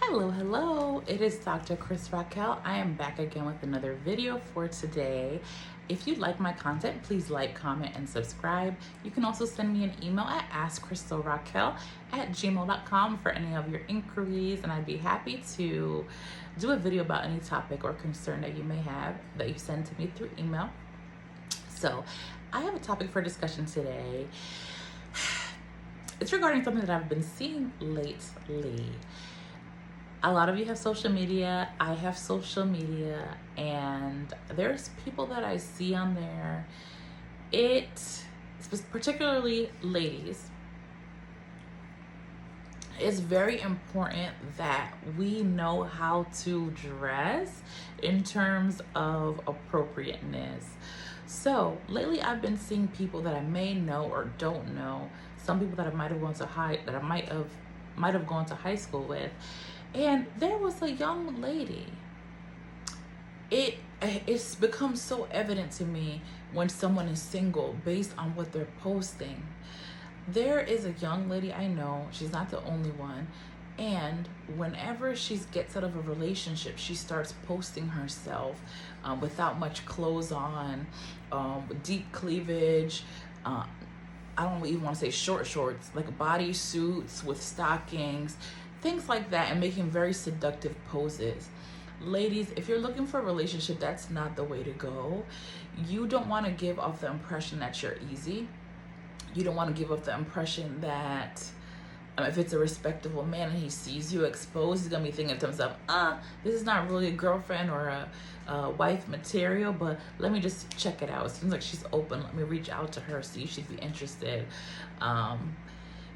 Hello. It is Dr. Chris Raquel. I am back again with another video for today. If you like my content, please like, comment, and subscribe. You can also send me an email at askkrystalracquel@gmail.com for any of your inquiries, and I'd be happy to do a video about any topic or concern that you may have that you send to me through email. So I have a topic for discussion today. It's regarding something that I've been seeing lately. A lot of you have social media. I have social media, and there's people that I see on there. It's particularly ladies. It's very important that we know how to dress in terms of appropriateness. So lately, I've been seeing people that I may know or don't know. Some people that I might have gone to might have gone to high school with. And there was a young lady. It's become so evident to me when someone is single based on what they're posting. There is a young lady I know, she's not the only one, and whenever she gets out of a relationship, she starts posting herself without much clothes on, deep cleavage, I don't even want to say short shorts, like bodysuits with stockings, things like that, and making very seductive poses. Ladies, if you're looking for a relationship, that's not the way to go. You don't want to give off the impression that you're easy. You don't want to give off the impression that if it's a respectable man and he sees you exposed, he's gonna be thinking to himself, this is not really a girlfriend or a wife material, but let me just check it out. It seems like she's open. Let me reach out to her, see if she'd be interested.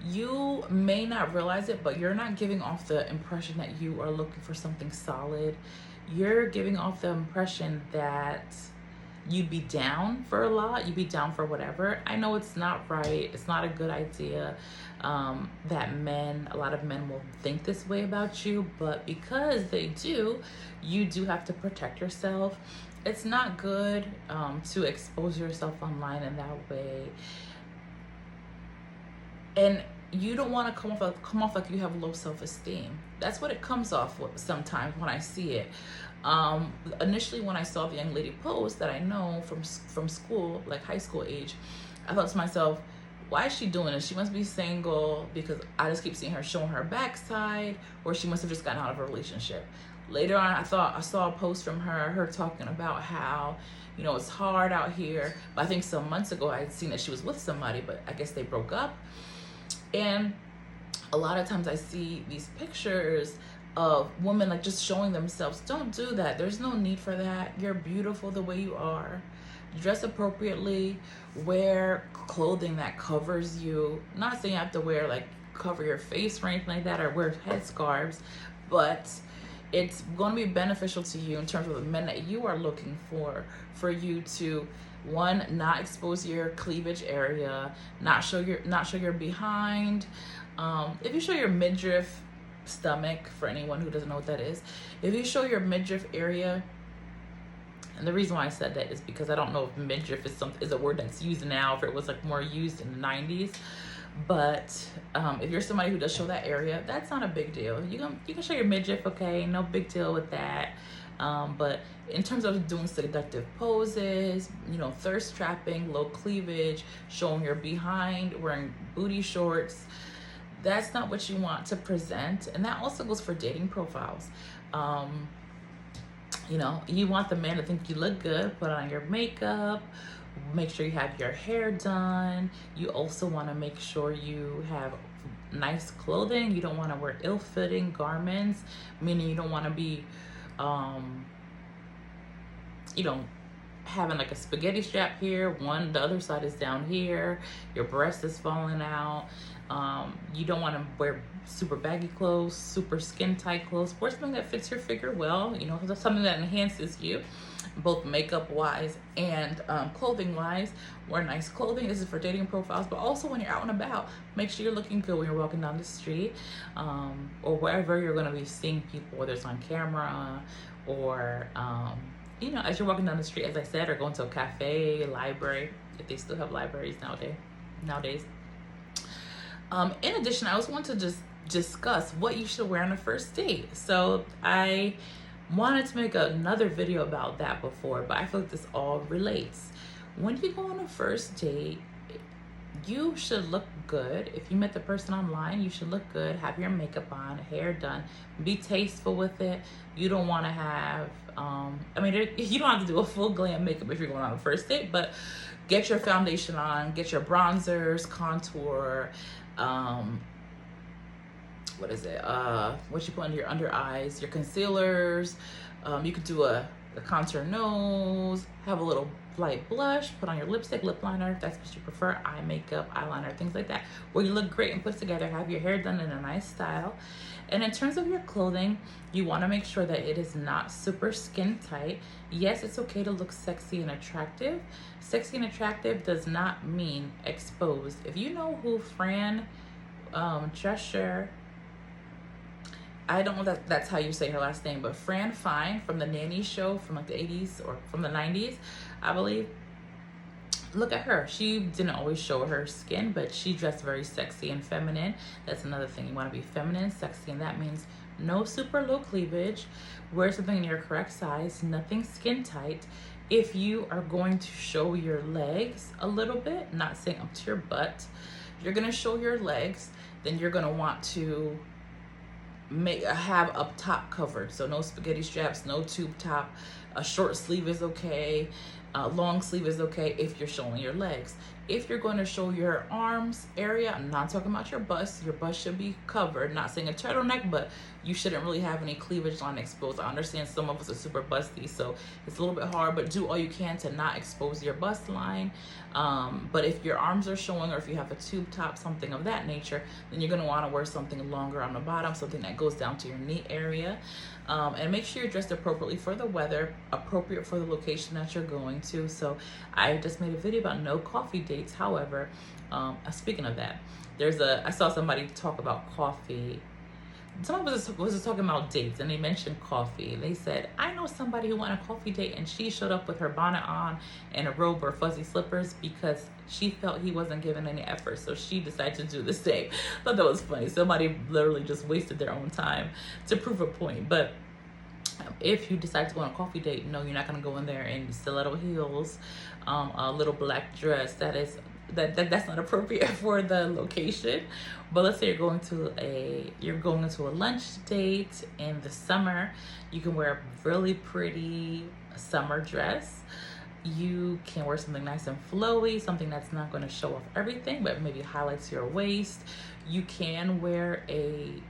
You may not realize it, but you're not giving off the impression that you are looking for something solid. You're giving off the impression that you'd be down for a lot, you'd be down for whatever. I know it's not right, it's not a good idea that a lot of men will think this way about you, but because they do, you do have to protect yourself. It's not good to expose yourself online in that way. And you don't want to come off like you have low self-esteem. That's what it comes off with sometimes when I see it. Initially, when I saw the young lady post that I know from school, like high school age, I thought to myself, why is she doing this? She must be single because I just keep seeing her showing her backside, or she must have just gotten out of a relationship. Later on, I saw a post from her talking about how, it's hard out here. But I think some months ago I had seen that she was with somebody, but I guess they broke up. And a lot of times I see these pictures of women like just showing themselves. Don't do that. There's no need for that. You're beautiful the way you are. Dress appropriately. Wear clothing that covers you. Not saying you have to wear cover your face or anything like that, or wear headscarves, but it's going to be beneficial to you in terms of the men that you are looking for you to, one, not expose your cleavage area, not show your behind. If you show your midriff, stomach, for anyone who doesn't know what that is, if you show your midriff area, and the reason why I said that is because I don't know if midriff is a word that's used now, if it was more used in the 90s. But if you're somebody who does show that area, that's not a big deal. You can show your midriff, okay, no big deal with that. But in terms of doing seductive poses, thirst trapping, low cleavage, showing your behind, wearing booty shorts, that's not what you want to present. And that also goes for dating profiles. You want the man to think you look good, put on your makeup, make sure you have your hair done. You also want to make sure you have nice clothing. You don't want to wear ill-fitting garments, meaning you don't want to be having a spaghetti strap here, the other side is down here, your breast is falling out. You don't want to wear super baggy clothes, super skin tight clothes. Wear something that fits your figure well, something that enhances you, both makeup wise and clothing wise. Wear nice clothing. This is for dating profiles, but also when you're out and about, make sure you're looking good when you're walking down the street, or wherever you're going to be seeing people, whether it's on camera or as you're walking down the street, as I said, or going to a cafe, library, if they still have libraries nowadays. In addition, I also want to just discuss what you should wear on a first date. So I wanted to make another video about that before, but I feel like this all relates. When you go on a first date, you should look good. If you met the person online, you should look good, have your makeup on, hair done, be tasteful with it. You don't want to have you don't have to do a full glam makeup if you're going on a first date, but get your foundation on, get your bronzers, contour, what you put under your under eyes, your concealers. You could do a contour nose, have a little light blush, put on your lipstick, lip liner, if that's what you prefer, eye makeup, eyeliner, things like that, where you look great and put together, have your hair done in a nice style. And in terms of your clothing, you want to make sure that it is not super skin tight. Yes, it's okay to look sexy and attractive. Sexy and attractive does not mean exposed. If you know who Fran Drescher, I don't know that that's how you say her last name, but Fran Fine from the Nanny show from like the 80s or from the 90s, I believe. Look at her. She didn't always show her skin, but she dressed very sexy and feminine. That's another thing. You want to be feminine, sexy, and that means no super low cleavage. Wear something in your correct size, nothing skin tight. If you are going to show your legs a little bit, not saying up to your butt, if you're going to show your legs, then you're going to want to have up top covered. So no spaghetti straps, no tube top. A short sleeve is okay. Long sleeve is okay if you're showing your legs. If you're going to show your arms area, I'm not talking about your bust. Your bust should be covered. Not saying a turtleneck, but you shouldn't really have any cleavage line exposed. I understand some of us are super busty, so it's a little bit hard, but do all you can to not expose your bust line. But if your arms are showing, or if you have a tube top, something of that nature, then you're going to want to wear something longer on the bottom, something that goes down to your knee area. And make sure you're dressed appropriately for the weather, appropriate for the location that you're going to. So I just made a video about no coffee dates. However, speaking of that, I saw somebody talk about coffee. Someone was just talking about dates, and they mentioned coffee. They said, I know somebody who went on a coffee date and she showed up with her bonnet on and a robe or fuzzy slippers because she felt he wasn't giving any effort, so she decided to do the same. I thought that was funny. Somebody literally just wasted their own time to prove a point. But if you decide to go on a coffee date, no, you're not going to go in there in stiletto heels, a little black dress. That's not appropriate for the location. But let's say you're going into a lunch date in the summer. You can wear a really pretty summer dress. You can wear something nice and flowy, something that's not going to show off everything, but maybe highlights your waist. You can wear a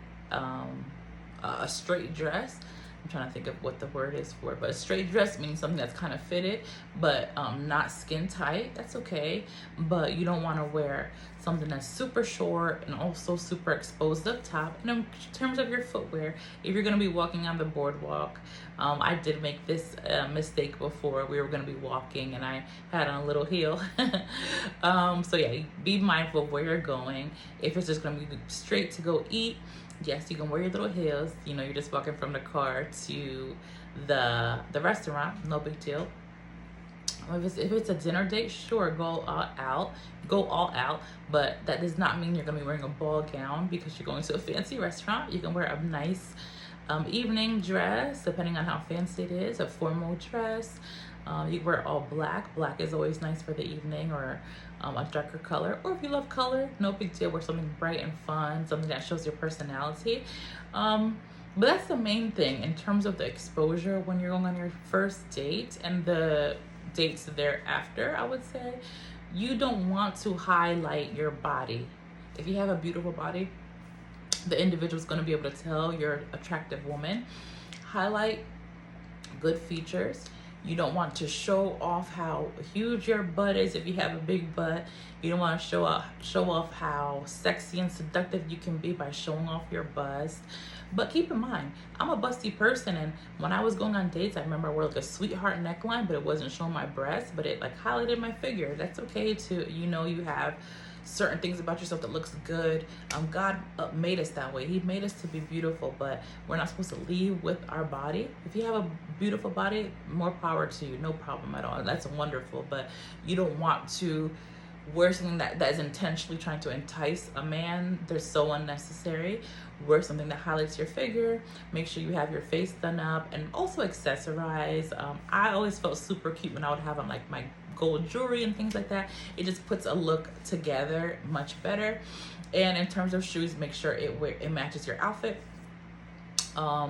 straight dress. I'm trying to think of what the word is for it, but a straight dress means something that's kind of fitted, but not skin tight. That's okay, but you don't want to wear something that's super short and also super exposed up top. And in terms of your footwear, if you're going to be walking on the boardwalk, I did make this mistake before. We were going to be walking and I had on a little heel. So yeah, be mindful of where you're going. If it's just going to be straight to go eat, yes, you can wear your little heels. You know, you're just walking from the car to the restaurant, no big deal. If it's a dinner date, sure, go all out, but that does not mean you're gonna be wearing a ball gown because you're going to a fancy restaurant. You can wear a nice evening dress, depending on how fancy it is, a formal dress. You wear all black. Black is always nice for the evening, or a darker color. Or if you love color, no big deal. Wear something bright and fun, something that shows your personality. But that's the main thing in terms of the exposure when you're going on your first date and the dates thereafter. I would say you don't want to highlight your body. If you have a beautiful body, the individual is going to be able to tell you're an attractive woman. Highlight good features. You don't want to show off how huge your butt is if you have a big butt. You don't want to show off how sexy and seductive you can be by showing off your bust. But keep in mind, I'm a busty person, and when I was going on dates, I remember I wore like a sweetheart neckline, but it wasn't showing my breasts, but it like highlighted my figure. That's okay to, you have certain things about yourself that looks good. God made us that way. He made us to be beautiful, but we're not supposed to leave with our body. If you have a beautiful body, more power to you, no problem at all. That's wonderful, but you don't want to Wear something that is intentionally trying to entice a man. They're so unnecessary. Wear something that highlights your figure. Make sure you have your face done up, and also accessorize. I always felt super cute when I would have on like my gold jewelry and things like that. It just puts a look together much better. And in terms of shoes, make sure it matches your outfit. I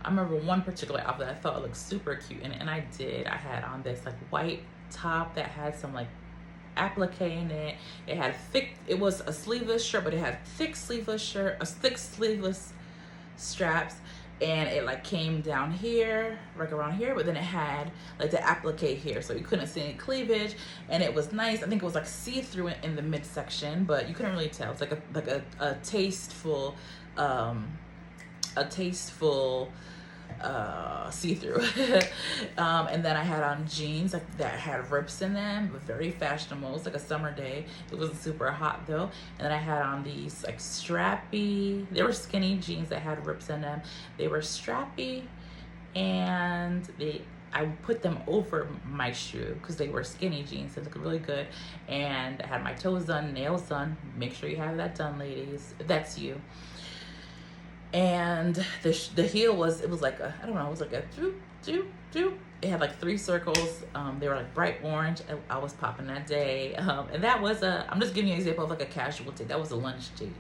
remember one particular outfit I thought looked super cute, and I had on this like white top that had some like applique in it. It had it was a sleeveless shirt, but it had thick sleeveless straps, and it like came down here, like around here, but then it had like the applique here, so you couldn't see any cleavage, and it was nice. I think it was like see-through in the midsection, but you couldn't really tell. It's like a tasteful see-through. And then I had on jeans that had rips in them, but very fashionable. It was like a summer day. It wasn't super hot though. And then I had on these like strappy, they were skinny jeans that had rips in them. They were strappy, and I put them over my shoe because they were skinny jeans. They looked really good. And I had my toes done, nails done. Make sure you have that done, ladies, if that's you. And the heel was like a, I don't know, it was like a doop. It had like 3 circles. They were like bright orange. I was popping that day. And that was I'm just giving you an example of like a casual date. That was a lunch date.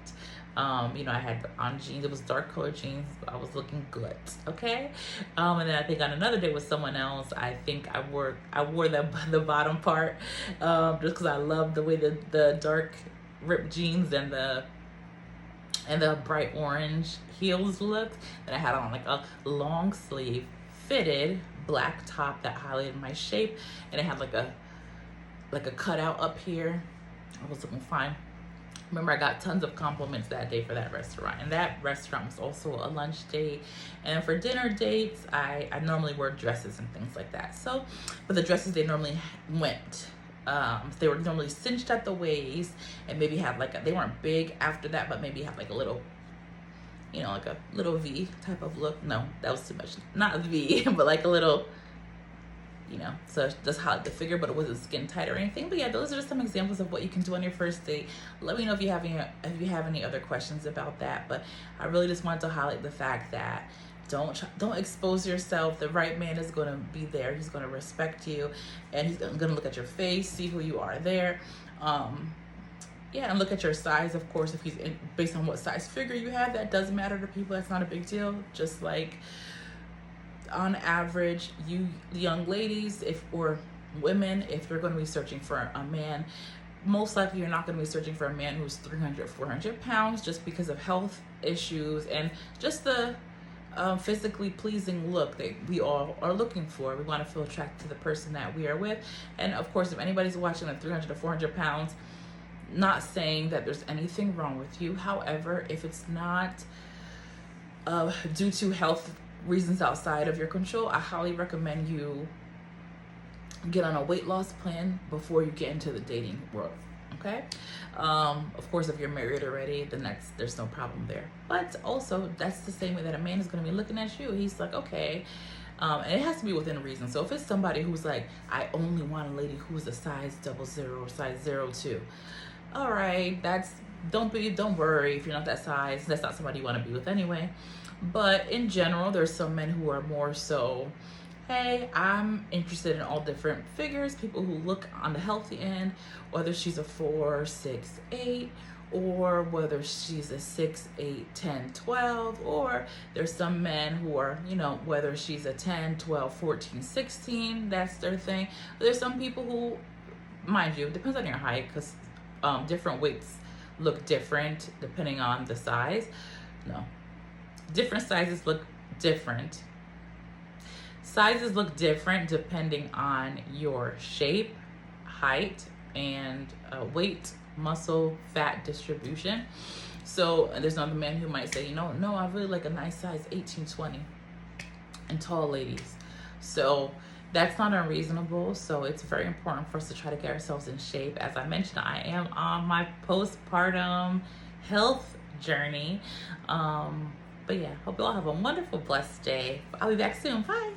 You know, I had on jeans. It was dark colored jeans. I was looking good. Okay. And then I think on another day with someone else, I think I wore the bottom part, just because I loved the way the dark ripped jeans and the bright orange heels looked. Then I had on like a long sleeve fitted black top that highlighted my shape, and it had like a cutout up here. I was looking fine. Remember, I got tons of compliments that day for that restaurant, and that restaurant was also a lunch date. And for dinner dates, I normally wear dresses and things like that. So, but the dresses, they normally went, they were normally cinched at the waist, and maybe had like they weren't big after that, but maybe had like a little, you know, like a little V type of look. No, that was too much. Not a V, but like a little, you know, so just highlight the figure, but it wasn't skin tight or anything. But yeah, those are just some examples of what you can do on your first date. Let me know if you have any other questions about that. But I really just wanted to highlight the fact that don't expose yourself. The right man is going to be there. He's going to respect you, and he's going to look at your face, see who you are there. Yeah, and look at your size, of course. If he's based on what size figure you have, that does matter to people. That's not a big deal. Just like on average, you young ladies, or women, if you're going to be searching for a man, most likely you're not going to be searching for a man who's 300, 400 pounds, just because of health issues and just the physically pleasing look that we all are looking for. We want to feel attracted to the person that we are with. And of course, if anybody's watching at 300 to 400 pounds, not saying that there's anything wrong with you. However, if it's not due to health reasons outside of your control, I highly recommend you get on a weight loss plan before you get into the dating world. Okay. Of course, if you're married already, then there's no problem there. But also, that's the same way that a man is going to be looking at you. He's like, okay, and it has to be within reason. So if it's somebody who's like, I only want a lady who's a size 00 or size 02, all right, don't worry if you're not that size. That's not somebody you want to be with anyway. But in general, there's some men who are more so, hey, I'm interested in all different figures, people who look on the healthy end, whether she's a 4, 6, 8, or whether she's a 6, 8, 10, 12, or there's some men who are, you know, whether she's a 10, 12, 14, 16, that's their thing. There's some people who, mind you, it depends on your height, because different weights look different depending on the size. No, different sizes look different. Sizes look different depending on your shape, height, and weight, muscle, fat distribution. So there's another man who might say, you know, no, I really like a nice size 18, 20, and tall ladies. So that's not unreasonable. So it's very important for us to try to get ourselves in shape. As I mentioned, I am on my postpartum health journey. But yeah, hope you all have a wonderful, blessed day. I'll be back soon. Bye.